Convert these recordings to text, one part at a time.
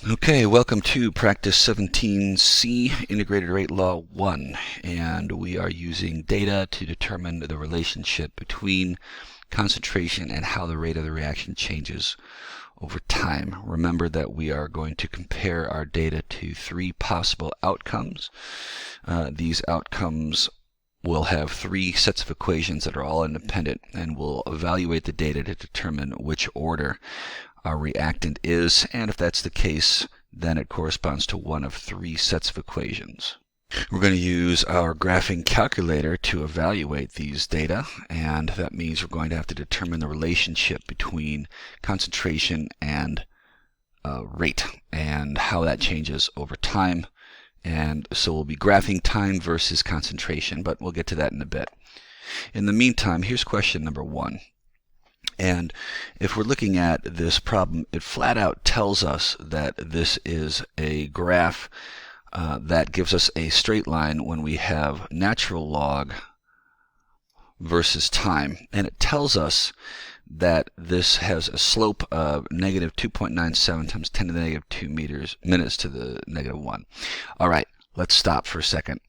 Okay, welcome to Practice 17C, Integrated Rate Law 1, and we are using data to determine the relationship between concentration and how the rate of the reaction changes over time. Remember that we are going to compare our data to three possible outcomes. These outcomes will have three sets of equations that are all independent, and we'll evaluate the data to determine which order our reactant is, and if that's the case, then it corresponds to one of three sets of equations. We're going to use our graphing calculator to evaluate these data, and that means we're going to have to determine the relationship between concentration and rate and how that changes over time. And so we'll be graphing time versus concentration, but we'll get to that in a bit. In the meantime, here's question number 1. And if we're looking at this problem, it flat out tells us that this is a graph that gives us a straight line when we have natural log versus time. And it tells us that this has a slope of negative 2.97 times 10 to the negative 2 minutes to the negative 1. All right, let's stop for a second.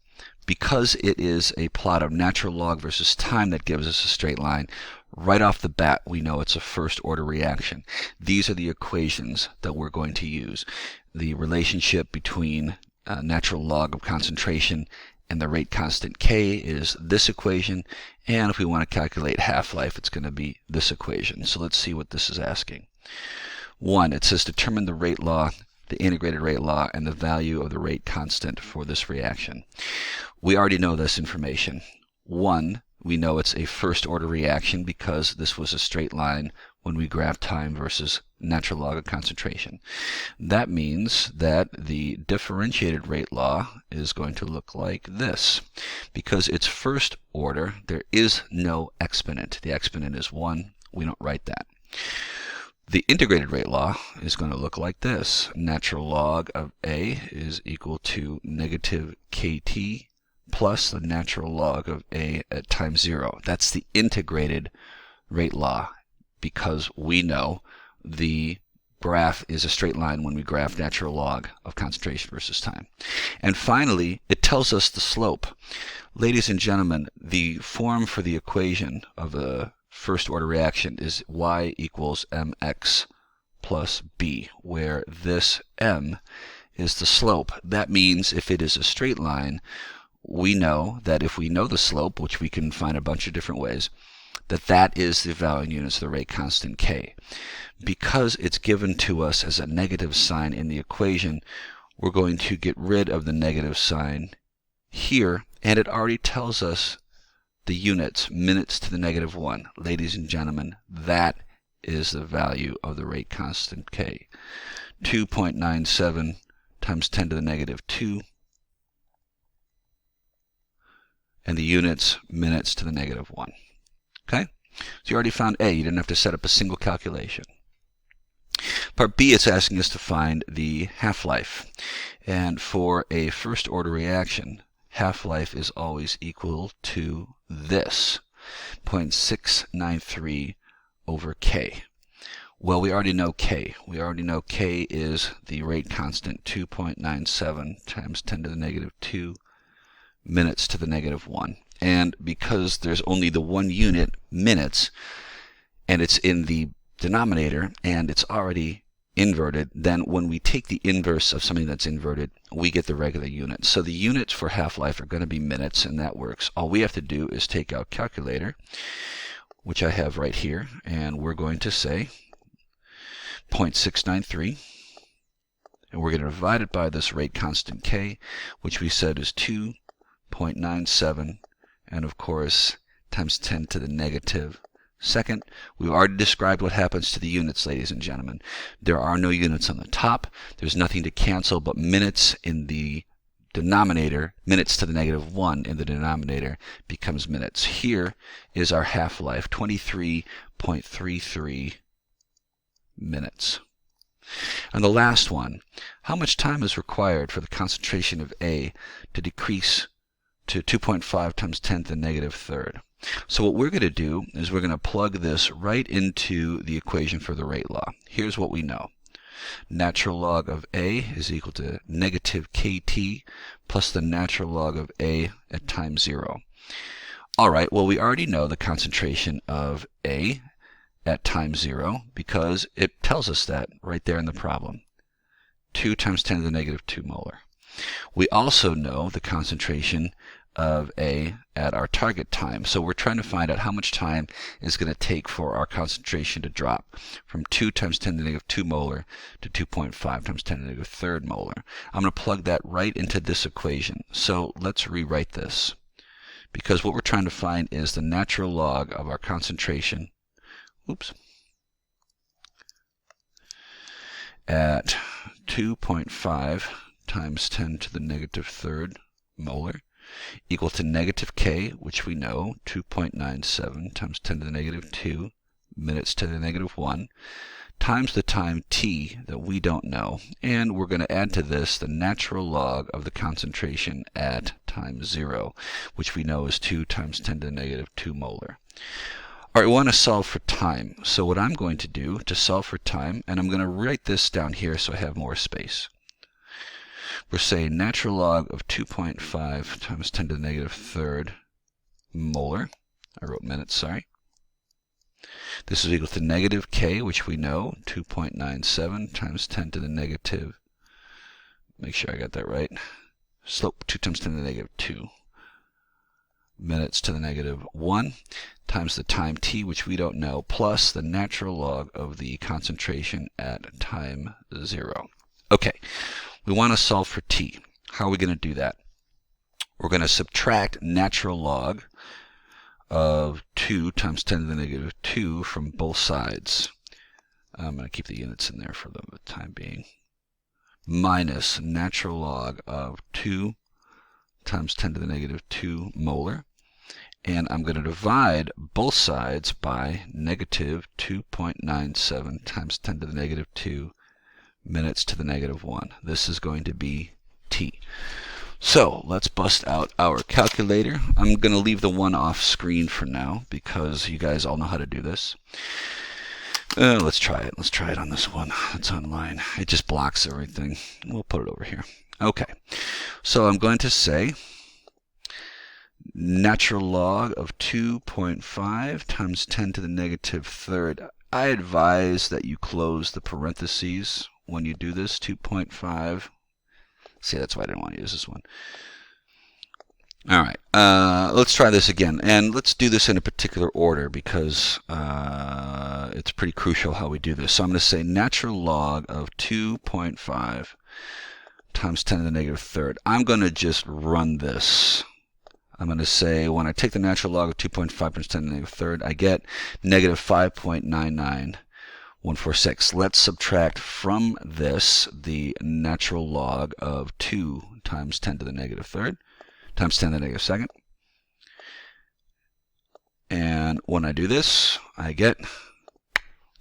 Because it is a plot of natural log versus time that gives us a straight line, right off the bat we know it's a first order reaction. These are the equations that we're going to use. The relationship between natural log of concentration and the rate constant K is this equation, and if we want to calculate half-life, it's going to be this equation. So let's see what this is asking. 1, it says determine the rate law, the integrated rate law, and the value of the rate constant for this reaction. We already know this information. 1, we know it's a first order reaction because this was a straight line when we graph time versus natural log of concentration. That means that the differentiated rate law is going to look like this. Because it's first order, there is no exponent. The exponent is 1. We don't write that. The integrated rate law is going to look like this. Natural log of A is equal to negative KT plus the natural log of A at time 0. That's the integrated rate law because we know the graph is a straight line when we graph natural log of concentration versus time. And finally, it tells us the slope. Ladies and gentlemen, the form for the equation of a first order reaction is y equals mx plus b, where this m is the slope. That means if it is a straight line, we know that if we know the slope, which we can find a bunch of different ways, that is the value in units of the rate constant K. Because it's given to us as a negative sign in the equation, we're going to get rid of the negative sign here, and it already tells us the units, minutes to the negative 1. Ladies and gentlemen, that is the value of the rate constant K. 2.97 times 10 to the negative 2. And the units, minutes to the negative 1. Okay? So you already found A. You didn't have to set up a single calculation. Part B, it's asking us to find the half-life. And for a first order reaction, half-life is always equal to this, 0.693 over K. Well, we already know K. We already know K is the rate constant, 2.97 times 10 to the negative 2 minutes to the negative 1. And because there's only the one unit, minutes, and it's in the denominator and it's already inverted, then when we take the inverse of something that's inverted, we get the regular units. So the units for half-life are going to be minutes, and that works. All we have to do is take out calculator, which I have right here, and we're going to say 0.693, and we're going to divide it by this rate constant K, which we said is 2.97, and of course times 10 to the negative second. We've already described what happens to the units, ladies and gentlemen. There are no units on the top. There's nothing to cancel but minutes in the denominator. Minutes to the negative 1 in the denominator becomes minutes. Here is our half-life, 23.33 minutes. And the last one, how much time is required for the concentration of A to decrease to 2.5 times 10 to the negative third? So what we're going to do is we're going to plug this right into the equation for the rate law. Here's what we know. Natural log of A is equal to negative KT plus the natural log of A at time 0. All right, well, we already know the concentration of A at time 0 because it tells us that right there in the problem. 2 times 10 to the negative 2 molar. We also know the concentration of A at our target time. So we're trying to find out how much time is going to take for our concentration to drop from 2 times 10 to the negative 2 molar to 2.5 times 10 to the negative 3rd molar. I'm going to plug that right into this equation. So let's rewrite this, because what we're trying to find is the natural log of our concentration at 2.5 times 10 to the negative 3rd molar equal to negative K, which we know, 2.97 times 10 to the negative 2 minutes to the negative 1, times the time T that we don't know. And we're going to add to this the natural log of the concentration at time 0, which we know is 2 times 10 to the negative 2 molar. All right, we want to solve for time. So what I'm going to do to solve for time, and I'm going to write this down here so I have more space. We're saying natural log of 2.5 times 10 to the negative 3rd molar. I wrote minutes, sorry. This is equal to negative K, which we know, 2.97 times 10 to the negative, make sure I got that right, slope 2 times 10 to the negative 2 minutes to the negative 1 times the time T, which we don't know, plus the natural log of the concentration at time 0. Okay, we want to solve for T. How are we going to do that? We're going to subtract natural log of 2 times 10 to the negative 2 from both sides. I'm going to keep the units in there for the time being. Minus natural log of 2 times 10 to the negative 2 molar. And I'm going to divide both sides by negative 2.97 times 10 to the negative 2 minutes to the negative 1. This is going to be T. So let's bust out our calculator. I'm going to leave the one off screen for now because you guys all know how to do this. Let's try it. Let's try it on this one. It's online. It just blocks everything. We'll put it over here. Okay. So I'm going to say natural log of 2.5 times 10 to the negative 3rd. I advise that you close the parentheses when you do this. 2.5. See, that's why I didn't want to use this one. All right, let's try this again, and let's do this in a particular order because it's pretty crucial how we do this. So I'm going to say natural log of 2.5 times 10 to the negative 3rd. I'm going to just run this. I'm going to say when I take the natural log of 2.5 times 10 to the negative 3rd, I get negative 5.99146. Let's subtract from this the natural log of 2 times 10 to the negative 3rd times 10 to the negative 2nd. And when I do this, I get,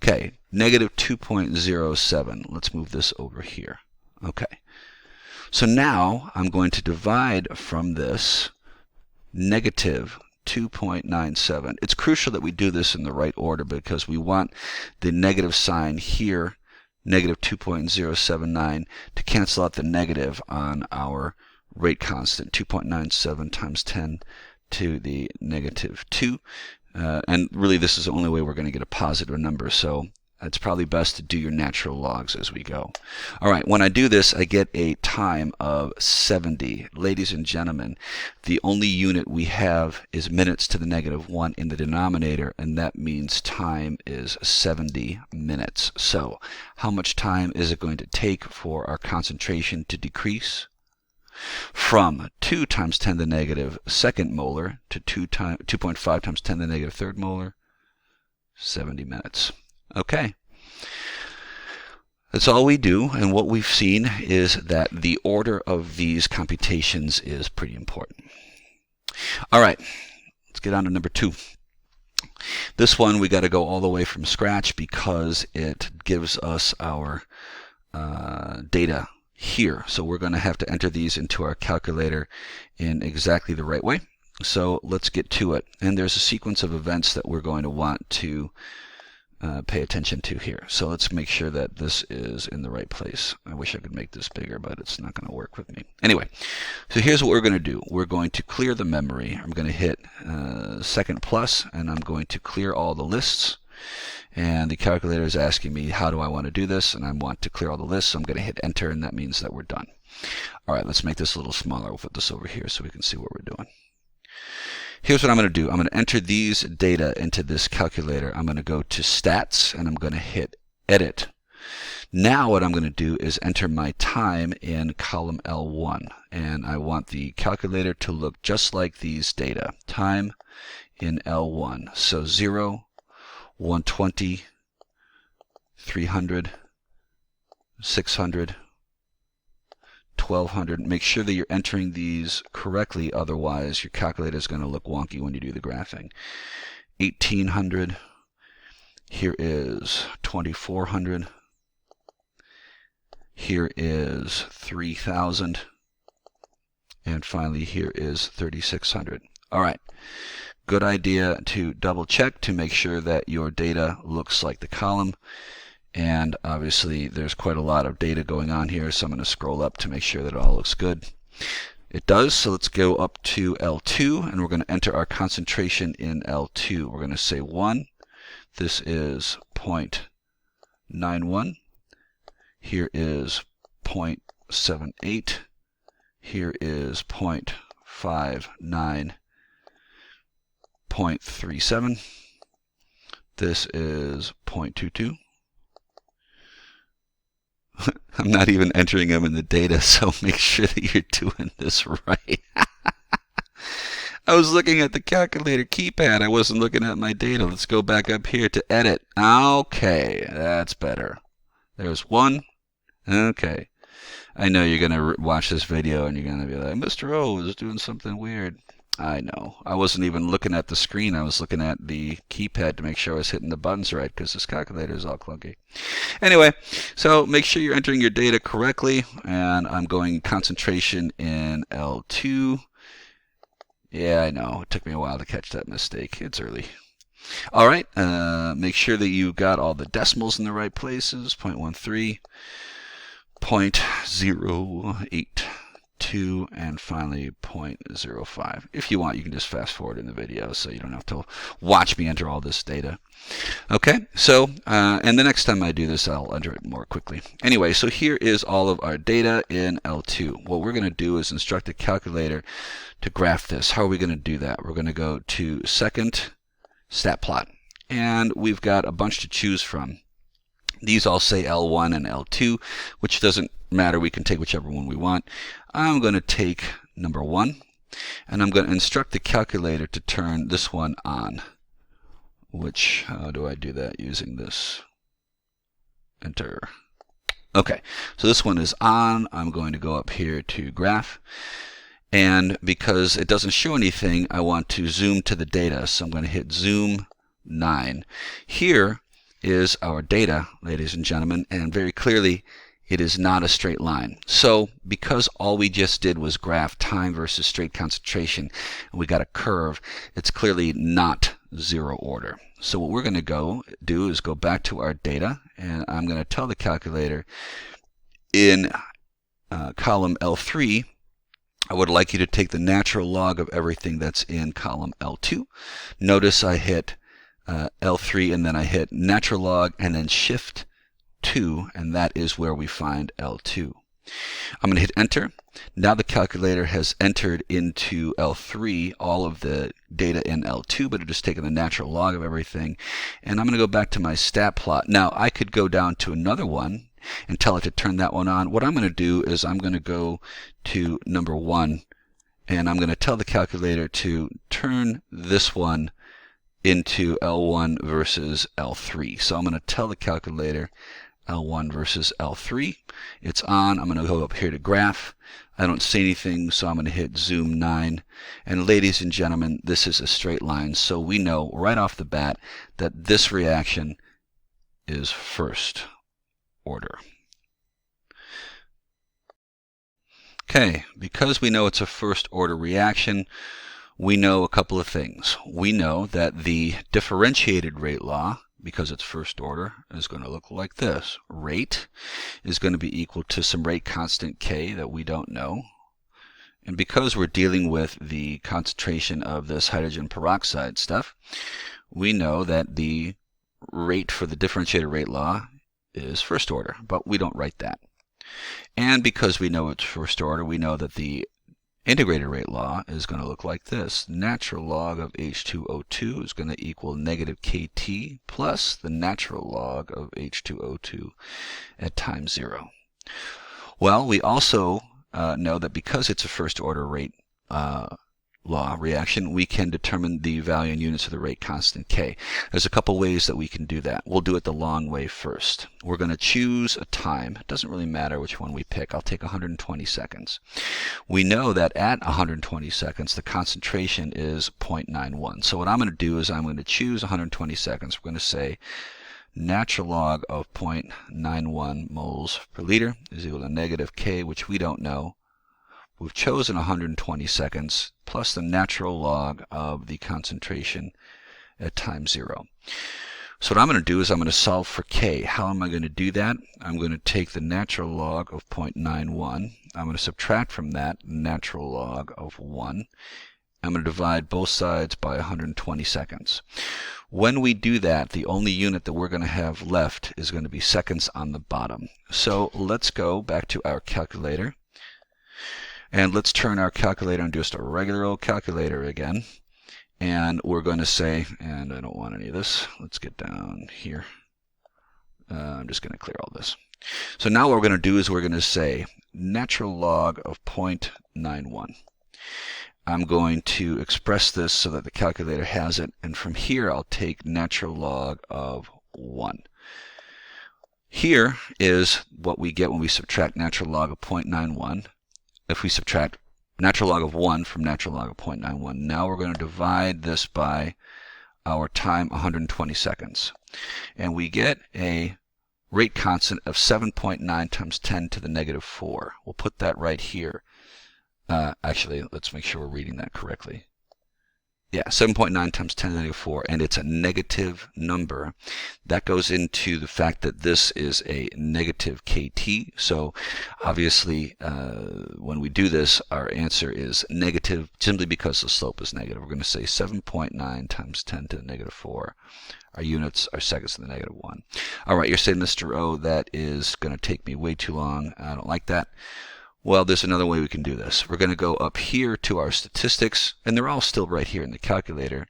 okay, negative 2.07. Let's move this over here. Okay. So now I'm going to divide from this negative 2.97. It's crucial that we do this in the right order because we want the negative sign here, negative 2.079, to cancel out the negative on our rate constant, 2.97 times 10 to the negative 2. And really this is the only way we're going to get a positive number, so it's probably best to do your natural logs as we go. All right, when I do this, I get a time of 70. Ladies and gentlemen, the only unit we have is minutes to the negative 1 in the denominator, and that means time is 70 minutes. So how much time is it going to take for our concentration to decrease? From 2 times 10 to the negative 2nd molar to 2.5 times 10 to the negative 3rd molar, 70 minutes. Okay, that's all we do, and what we've seen is that the order of these computations is pretty important. All right, let's get on to number 2. This one we got to go all the way from scratch because it gives us our data here. So we're going to have to enter these into our calculator in exactly the right way. So let's get to it. And there's a sequence of events that we're going to want to pay attention to here. So let's make sure that this is in the right place. I wish I could make this bigger, but it's not going to work with me. Anyway, so here's what we're going to do. We're going to clear the memory. I'm going to hit second plus, and I'm going to clear all the lists. And the calculator is asking me, how do I want to do this? And I want to clear all the lists, so I'm going to hit enter, and that means that we're done. All right, let's make this a little smaller. We'll put this over here so we can see what we're doing. Here's what I'm going to do. I'm going to enter these data into this calculator. I'm going to go to stats, and I'm going to hit edit. Now what I'm going to do is enter my time in column L1, and I want the calculator to look just like these data. Time in L1. So 0, 120, 300, 600, 1200. Make sure that you're entering these correctly, otherwise your calculator is going to look wonky when you do the graphing. 1800. Here is 2400. Here is 3000. And finally here is 3600. All right. Good idea to double check to make sure that your data looks like the column. And obviously there's quite a lot of data going on here, so I'm going to scroll up to make sure that it all looks good. It does, so let's go up to L2, and we're going to enter our concentration in L2. We're going to say 1. This is 0.91. Here is 0.78. Here is 0.59. 0.37. This is 0.22. I'm not even entering them in the data, so make sure that you're doing this right. I was looking at the calculator keypad. I wasn't looking at my data. Let's go back up here to edit. Okay, that's better. There's 1. Okay. I know you're going to watch this video and you're going to be like, Mr. O is doing something weird. I know. I wasn't even looking at the screen. I was looking at the keypad to make sure I was hitting the buttons right, because this calculator is all clunky. Anyway, so make sure you're entering your data correctly, and I'm going concentration in L2. Yeah, I know. It took me a while to catch that mistake. It's early. All right. Make sure that you got all the decimals in the right places. 0.13, 0.082, and finally 0.05. If you want, you can just fast forward in the video so you don't have to watch me enter all this data. Okay, so and the next time I do this, I'll enter it more quickly. Anyway, so here is all of our data in L2. What we're going to do is instruct the calculator to graph this. How are we going to do that? We're going to go to second stat plot, and we've got a bunch to choose from. These all say L1 and L2, which doesn't matter. We can take whichever one we want. I'm going to take number 1, and I'm going to instruct the calculator to turn this one on. Which, how do I do that using this? Enter. Okay, so this one is on. I'm going to go up here to graph. And because it doesn't show anything, I want to zoom to the data. So I'm going to hit zoom 9. Here is our data, ladies and gentlemen, and very clearly it is not a straight line. So because all we just did was graph time versus straight concentration, and we got a curve, it's clearly not zero order. So what we're going to do is go back to our data, and I'm going to tell the calculator in column L3, I would like you to take the natural log of everything that's in column L2. Notice I hit L3, and then I hit natural log and then shift 2, and that is where we find L2. I'm going to hit enter. Now the calculator has entered into L3 all of the data in L2, but it has taken the natural log of everything. And I'm going to go back to my stat plot. Now I could go down to another one and tell it to turn that one on. What I'm going to do is I'm going to go to number 1, and I'm going to tell the calculator to turn this one into L1 versus L3. So I'm going to tell the calculator L1 versus L3. It's on. I'm going to go up here to graph. I don't see anything, so I'm going to hit zoom 9. And ladies and gentlemen, this is a straight line, so we know right off the bat that this reaction is first order. Okay, because we know it's a first order reaction, we know a couple of things. We know that the differentiated rate law because it's first order, is going to look like this. Rate is going to be equal to some rate constant K that we don't know. And because we're dealing with the concentration of this hydrogen peroxide stuff, we know that the rate for the differentiated rate law is first order, but we don't write that. And because we know it's first order, we know that the integrated rate law is going to look like this. Natural log of H2O2 is going to equal negative KT plus the natural log of H2O2 at time 0. Well, we also know that because it's a first order rate law reaction, we can determine the value in units of the rate constant K. There's a couple ways that we can do that. We'll do it the long way first. We're going to choose a time. It doesn't really matter which one we pick. I'll take 120 seconds. We know that at 120 seconds the concentration is 0.91. So what I'm going to do is I'm going to choose 120 seconds. We're going to say natural log of 0.91 moles per liter is equal to negative K, which we don't know. We've chosen 120 seconds plus the natural log of the concentration at time 0. So what I'm going to do is I'm going to solve for K. How am I going to do that? I'm going to take the natural log of 0.91. I'm going to subtract from that the natural log of 1. I'm going to divide both sides by 120 seconds. When we do that, the only unit that we're going to have left is going to be seconds on the bottom. So let's go back to our calculator. And let's turn our calculator into just a regular old calculator again. And we're going to say, and I don't want any of this. Let's get down here. I'm just going to clear all this. So now what we're going to do is we're going to say natural log of 0.91. I'm going to express this so that the calculator has it. And from here, I'll take natural log of 1. Here is what we get when we subtract natural log of 0.91. If we subtract natural log of 1 from natural log of 0.91, now we're going to divide this by our time, 120 seconds. And we get a rate constant of 7.9 times 10 to the negative 4. We'll put that right here. Actually, let's make sure we're reading that correctly. Yeah, 7.9 times 10 to the negative 4, and it's a negative number. That goes into the fact that this is a negative KT. So obviously, when we do this, our answer is negative simply because the slope is negative. We're going to say 7.9 times 10 to the negative 4. Our units are seconds to the negative 1. All right, you're saying, Mr. O, that is going to take me way too long. I don't like that. Well, there's another way we can do this. We're going to go up here to our statistics, and they're all still right here in the calculator.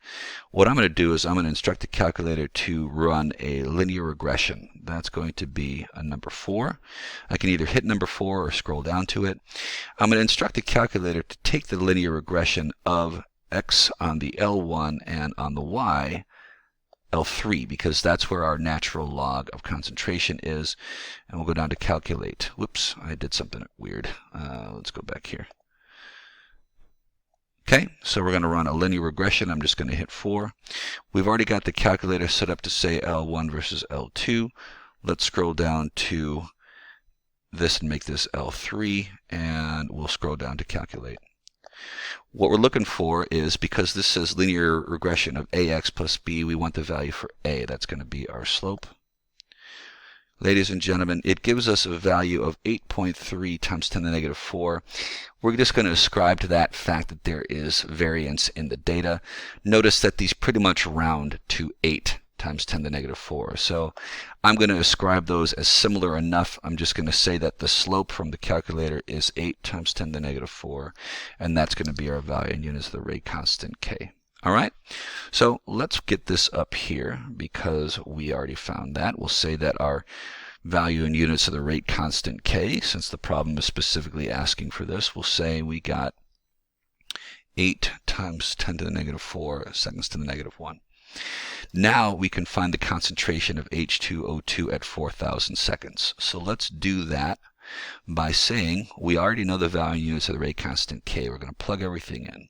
What I'm going to do is I'm going to instruct the calculator to run a linear regression. That's going to be a number 4. I can either hit number 4 or scroll down to it. I'm going to instruct the calculator to take the linear regression of x on the L1 and on the y L3, because that's where our natural log of concentration is. And we'll go down to calculate. Whoops, I did something weird. Let's go back here. Okay, so we're going to run a linear regression. I'm just going to hit 4. We've already got the calculator set up to say L1 versus L2. Let's scroll down to this and make this L3, and we'll scroll down to calculate. What we're looking for is, because this says linear regression of ax plus b, we want the value for a. That's going to be our slope. Ladies and gentlemen, it gives us a value of 8.3 times 10 to the negative 4. We're just going to ascribe to that fact that there is variance in the data. Notice that these pretty much round to 8 times 10 to the negative 4. So I'm going to ascribe those as similar enough. I'm just going to say that the slope from the calculator is 8 times 10 to the negative 4, and that's going to be our value in units of the rate constant K. All right, so let's get this up here because we already found that. We'll say that our value in units of the rate constant K, since the problem is specifically asking for this, we'll say we got 8 times 10 to the negative 4 seconds to the negative 1. Now we can find the concentration of H2O2 at 4,000 seconds. So let's do that by saying we already know the value in units of the rate constant K. We're going to plug everything in.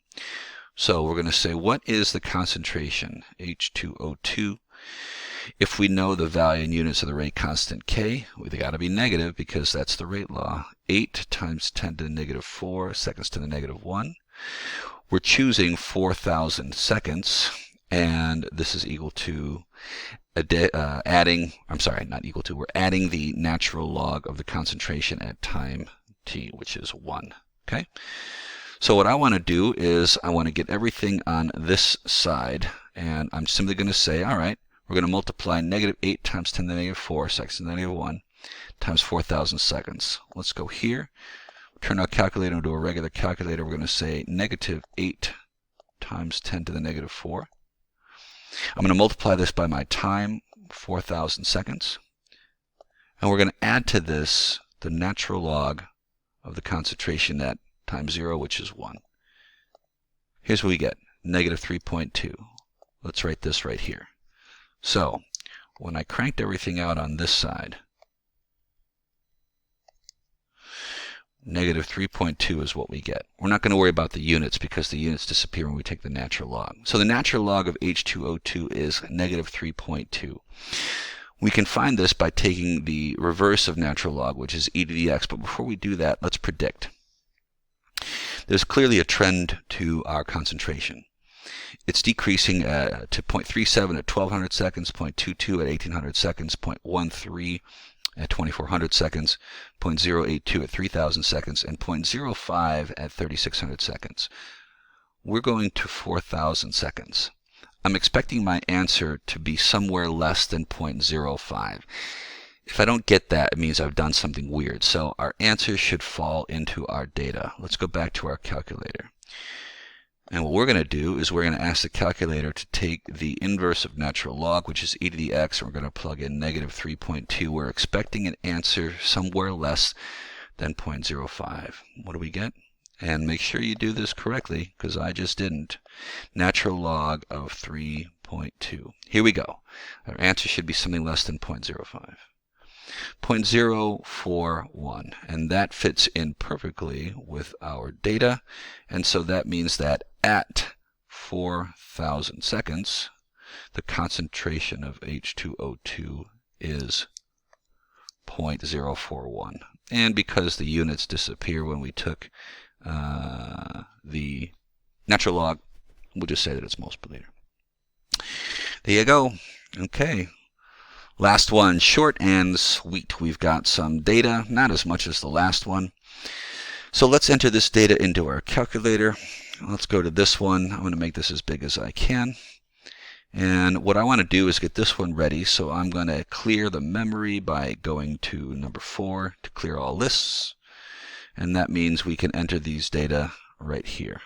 So we're going to say, what is the concentration, H2O2? If we know the value in units of the rate constant K, we've got to be negative because that's the rate law. 8 times 10 to the negative 4 seconds to the negative 1. We're choosing 4,000 seconds, and this is equal to adding, I'm sorry, not equal to, we're adding the natural log of the concentration at time t, which is 1. Okay? So what I want to do is I want to get everything on this side, and I'm simply going to say, all right, we're going to multiply -8 times 10 to the negative 4 seconds to the negative 1 times 4,000 seconds. Let's go here, turn our calculator into a regular calculator. We're going to say -8 times 10 to the negative 4. I'm going to multiply this by my time, 4,000 seconds. And we're going to add to this the natural log of the concentration at time 0, which is 1. Here's what we get, -3.2. Let's write this right here. So when I cranked everything out on this side, -3.2 is what we get. We're not going to worry about the units because the units disappear when we take the natural log. So the natural log of H2O2 is -3.2. We can find this by taking the reverse of natural log, which is e to the x. But before we do that, let's predict. There's clearly a trend to our concentration. It's decreasing to 0.37 at 1200 seconds, 0.22 at 1800 seconds, 0.13 at 2400 seconds, 0.082 at 3000 seconds, and 0.05 at 3600 seconds. We're going to 4000 seconds. I'm expecting my answer to be somewhere less than 0.05. If I don't get that, it means I've done something weird. So our answer should fall into our data. Let's go back to our calculator. And what we're going to do is we're going to ask the calculator to take the inverse of natural log, which is e to the x, and we're going to plug in -3.2. We're expecting an answer somewhere less than 0.05. What do we get? And make sure you do this correctly, because I just didn't. Natural log of 3.2. Here we go. Our answer should be something less than 0.05. 0.041, and that fits in perfectly with our data, and so that means that at 4,000 seconds the concentration of H2O2 is 0.041, and because the units disappear when we took the natural log, we'll just say that it's moles per liter. There you go. Okay. Last one, short and sweet. We've got some data, not as much as the last one. So let's enter this data into our calculator. Let's go to this one. I'm going to make this as big as I can. And what I want to do is get this one ready. So I'm going to clear the memory by going to number 4 to clear all lists. And that means we can enter these data right here.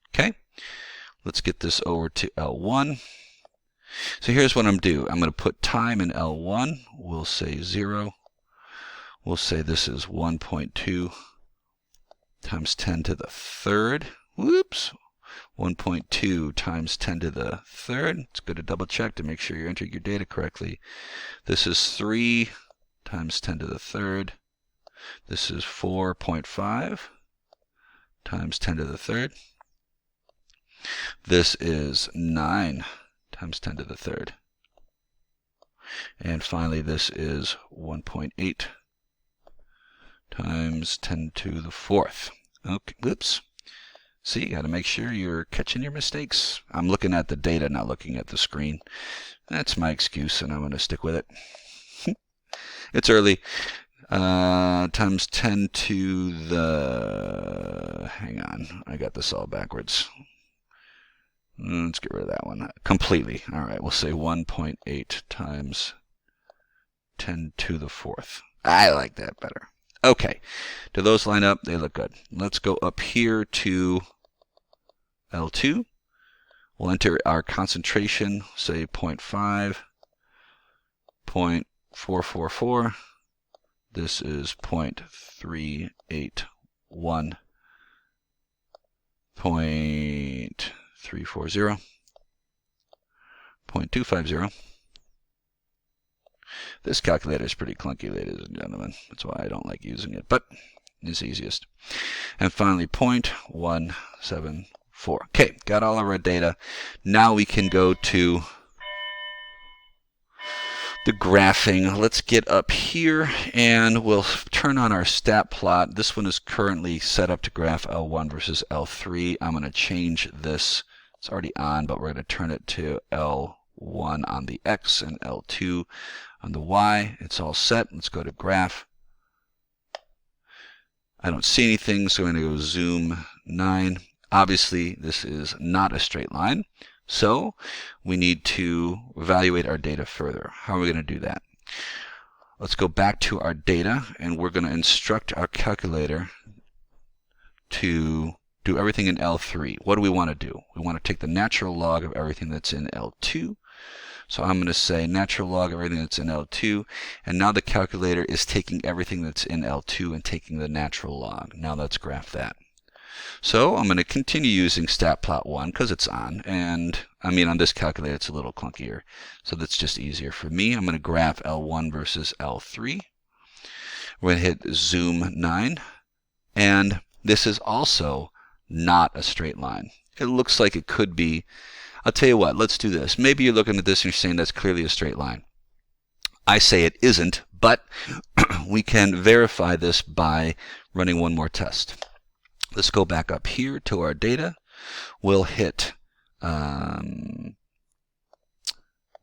Okay, let's get this over to L1. So here's what I'm doing. I'm going to put time in L1. We'll say 0. We'll say this is 1.2 times 10 to the third. Whoops. 1.2 times 10 to the third. It's good to double check to make sure you're entering your data correctly. This is 3 times 10 to the third. This is 4.5 times 10 to the third. This is 9 times 10 to the third. And finally, this is 1.8 times 10 to the fourth. Okay, oops. See, you got to make sure you're catching your mistakes. I'm looking at the data, not looking at the screen. That's my excuse, and I'm going to stick with it. It's early. Times 10 to the... Hang on, I got this all backwards. Let's get rid of that one completely. All right, we'll say 1.8 times 10 to the fourth. I like that better. Okay, do those line up? They look good. Let's go up here to L2. We'll enter our concentration, say 0.5, 0.444. This is 0.381, 0.340, 0.250. This calculator is pretty clunky, ladies and gentlemen. That's why I don't like using it, but it's easiest. And finally, 0.174. Okay, got all of our data. Now we can go to the graphing. Let's get up here and we'll turn on our stat plot. This one is currently set up to graph L1 versus L3. I'm going to change this. It's already on, but we're going to turn it to L1 L1 on the X and L2 on the Y. It's all set. Let's go to graph. I don't see anything, so I'm going to go zoom 9. Obviously, this is not a straight line, so we need to evaluate our data further. How are we going to do that? Let's go back to our data, and we're going to instruct our calculator to do everything in L3. What do we want to do? We want to take the natural log of everything that's in L2. So I'm going to say natural log of everything that's in L2, and now the calculator is taking everything that's in L2 and taking the natural log. Now let's graph that. So I'm going to continue using statplot1 because it's on, and I mean on this calculator it's a little clunkier, so that's just easier for me. I'm going to graph L1 versus L3. We're going to hit zoom 9, and this is also not a straight line. It looks like it could be. I'll tell you what, let's do this. Maybe you're looking at this and you're saying that's clearly a straight line. I say it isn't, but we can verify this by running one more test. Let's go back up here to our data. We'll hit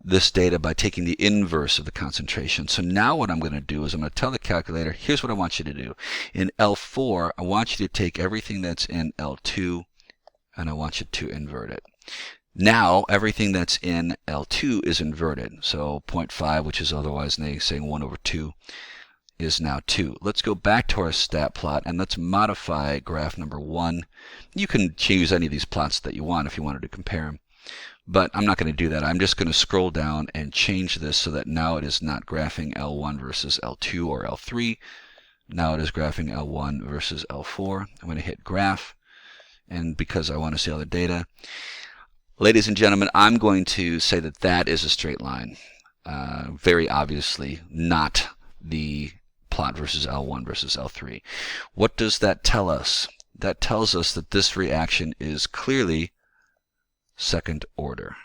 this data by taking the inverse of the concentration. So now what I'm going to do is I'm going to tell the calculator, here's what I want you to do. In L4, I want you to take everything that's in L2 and I want you to invert it. Now everything that's in L2 is inverted. So 0.5, which is otherwise saying 1 over 2, is now 2. Let's go back to our stat plot and let's modify graph number 1. You can choose any of these plots that you want if you wanted to compare them. But I'm not going to do that. I'm just going to scroll down and change this so that now it is not graphing L1 versus L2 or L3. Now it is graphing L1 versus L4. I'm going to hit graph, and because I want to see all the data, ladies and gentlemen, I'm going to say that that is a straight line. Very obviously not the plot versus L1 versus L3. What does that tell us? That tells us that this reaction is clearly second order.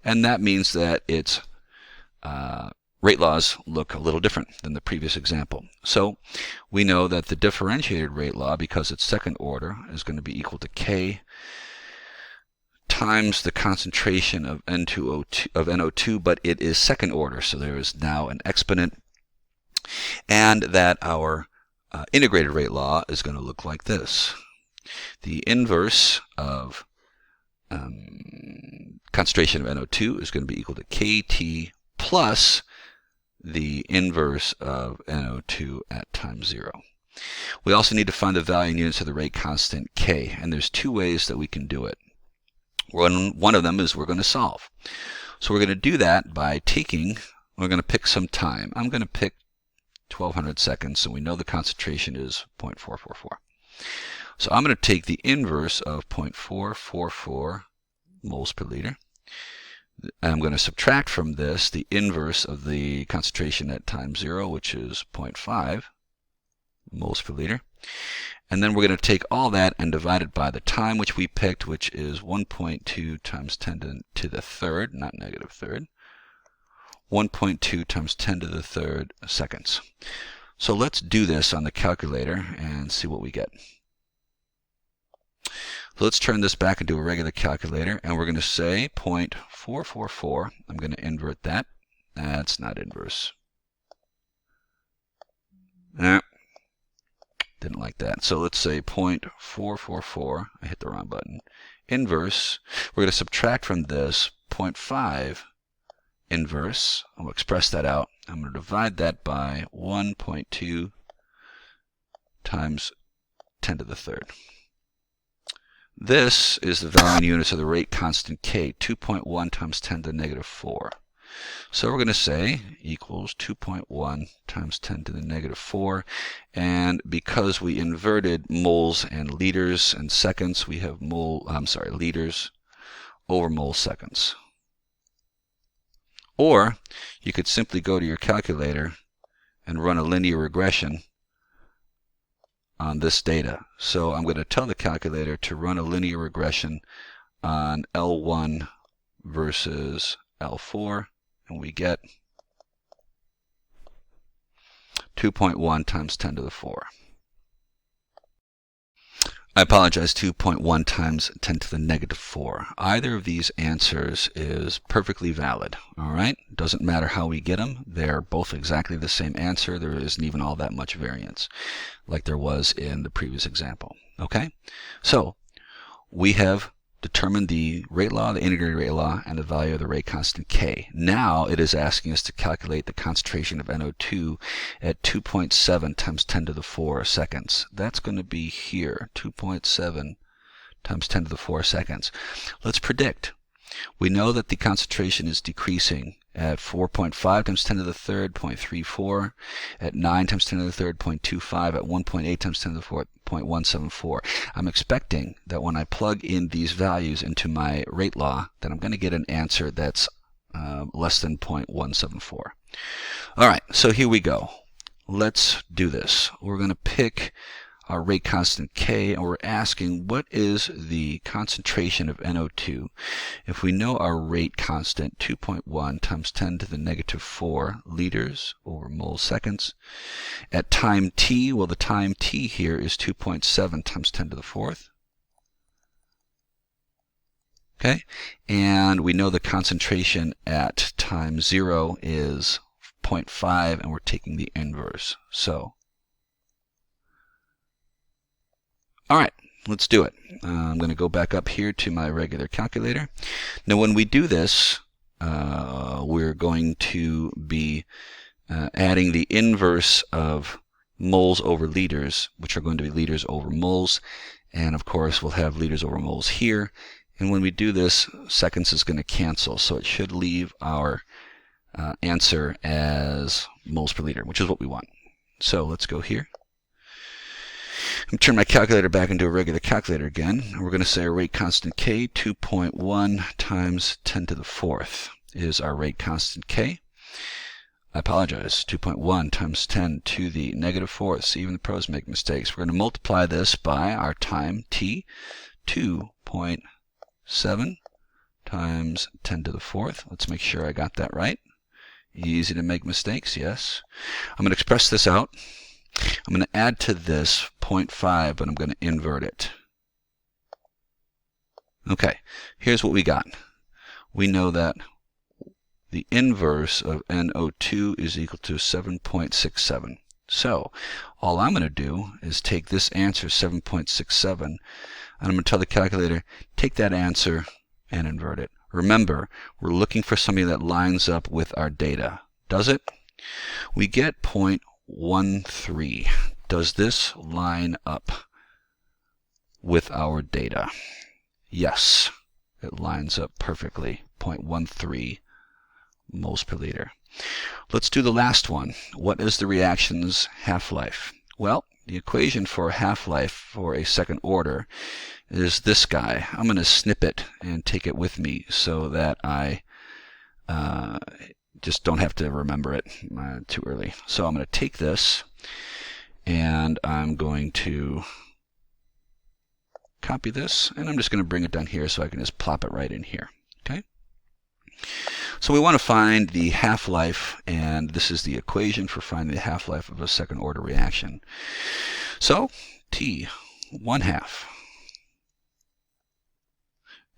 And that means that its rate laws look a little different than the previous example. So we know that the differentiated rate law, because it's second order, is going to be equal to K times the concentration of NO2, but it is second order, so there is now an exponent, and that our integrated rate law is going to look like this. The inverse of concentration of NO2 is going to be equal to KT plus the inverse of NO2 at time 0. We also need to find the value in units of the rate constant K, and there's two ways that we can do it. One of them is we're going to solve. So we're going to do that by we're going to pick some time. I'm going to pick 1200 seconds, so we know the concentration is 0.444. So I'm going to take the inverse of 0.444 moles per liter. And I'm going to subtract from this the inverse of the concentration at time 0, which is 0.5 moles per liter. And then we're going to take all that and divide it by the time which we picked, which is 1.2 times 10 to the third, not negative third. 1.2 times 10 to the third seconds. So let's do this on the calculator and see what we get. So let's turn this back into a regular calculator, and we're going to say 0.444. I'm going to invert that. That's not inverse. Didn't like that. So let's say 0.444. I hit the wrong button. Inverse. We're going to subtract from this 0.5 inverse. I'll express that out. I'm going to divide that by 1.2 times 10 to the third. This is the value in units of the rate constant K, 2.1 times 10 to the negative 4. So we're going to say equals 2.1 times 10 to the negative 4. And because we inverted moles and liters and seconds, we have liters over mole seconds. Or you could simply go to your calculator and run a linear regression on this data. So I'm going to tell the calculator to run a linear regression on L1 versus L4, and we get 2.1 times 10 to the 4. I apologize, 2.1 times 10 to the negative 4. Either of these answers is perfectly valid. All right? Doesn't matter how we get them. They're both exactly the same answer. There isn't even all that much variance like there was in the previous example. Okay? So we have determined the rate law, the integrated rate law, and the value of the rate constant K. Now it is asking us to calculate the concentration of NO2 at 2.7 times 10 to the 4 seconds. That's going to be here, 2.7 times 10 to the 4 seconds. Let's predict. We know that the concentration is decreasing at 4.5 times 10 to the third, 0.34, at 9 times 10 to the third, 0.25, at 1.8 times 10 to the fourth, 0.174. I'm expecting that when I plug in these values into my rate law, that I'm going to get an answer that's less than 0.174. All right, so here we go. Let's do this. We're going to pick our rate constant K, and we're asking what is the concentration of NO2. If we know our rate constant, 2.1 times 10 to the negative 4 liters over mole seconds, at time t, well, the time t here is 2.7 times 10 to the 4th. Okay, and we know the concentration at time 0 is 0.5, and we're taking the inverse. So all right, let's do it. I'm going to go back up here to my regular calculator. Now when we do this, we're going to be adding the inverse of moles over liters, which are going to be liters over moles. And of course, we'll have liters over moles here. And when we do this, seconds is going to cancel. So it should leave our answer as moles per liter, which is what we want. So let's go here. I'm going to turn my calculator back into a regular calculator again. We're going to say our rate constant K, 2.1 times 10 to the 4th is our rate constant K. I apologize, 2.1 times 10 to the negative 4th. See, even the pros make mistakes. We're going to multiply this by our time t, 2.7 times 10 to the 4th. Let's make sure I got that right. Easy to make mistakes, yes. I'm going to express this out. I'm going to add to this 0.5, but I'm going to invert it. Okay, here's what we got. We know that the inverse of NO2 is equal to 7.67. So all I'm going to do is take this answer, 7.67, and I'm going to tell the calculator, take that answer and invert it. Remember, we're looking for something that lines up with our data. Does it? We get 0.13. Does this line up with our data? Yes, it lines up perfectly. 0.13 moles per liter. Let's do the last one. What is the reaction's half-life? Well, the equation for half-life for a second order is this guy. I'm going to snip it and take it with me so that I just don't have to remember it too early. So I'm going to take this and I'm going to copy this, and I'm just going to bring it down here so I can just plop it right in here. Okay. So we want to find the half-life, and this is the equation for finding the half-life of a second order reaction. So T 1/2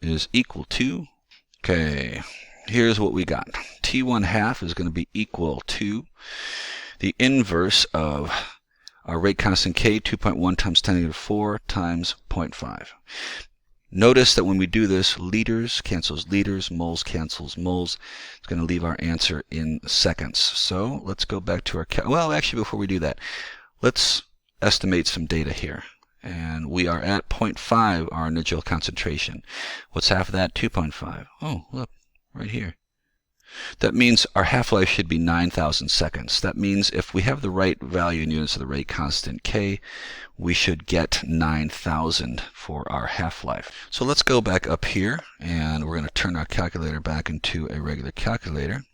is equal to, okay, here's what we got. T 1/2 is going to be equal to the inverse of our rate constant K, 2.1 times 10 to the 4 times 0.5. Notice that when we do this, liters cancels liters, moles cancels moles. It's going to leave our answer in seconds. So let's go back to our well, actually, before we do that, let's estimate some data here. And we are at 0.5, our initial concentration. What's half of that? 2.5. Oh, look, right here. That means our half-life should be 9,000 seconds. That means if we have the right value in units of the rate constant K, we should get 9,000 for our half-life. So let's go back up here, and we're going to turn our calculator back into a regular calculator.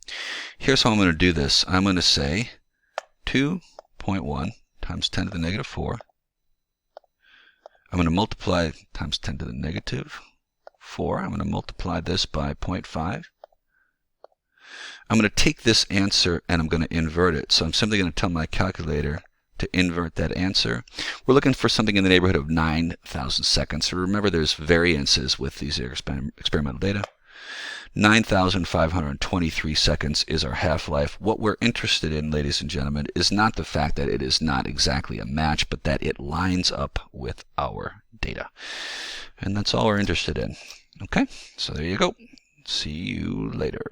Here's how I'm going to do this. I'm going to say 2.1 times 10 to the negative 4. I'm going to multiply times 10 to the negative 4. I'm going to multiply this by 0.5. I'm going to take this answer and I'm going to invert it. So I'm simply going to tell my calculator to invert that answer. We're looking for something in the neighborhood of 9,000 seconds. So remember, there's variances with these experimental data. 9,523 seconds is our half-life. What we're interested in, ladies and gentlemen, is not the fact that it is not exactly a match, but that it lines up with our data. And that's all we're interested in. Okay, so there you go. See you later.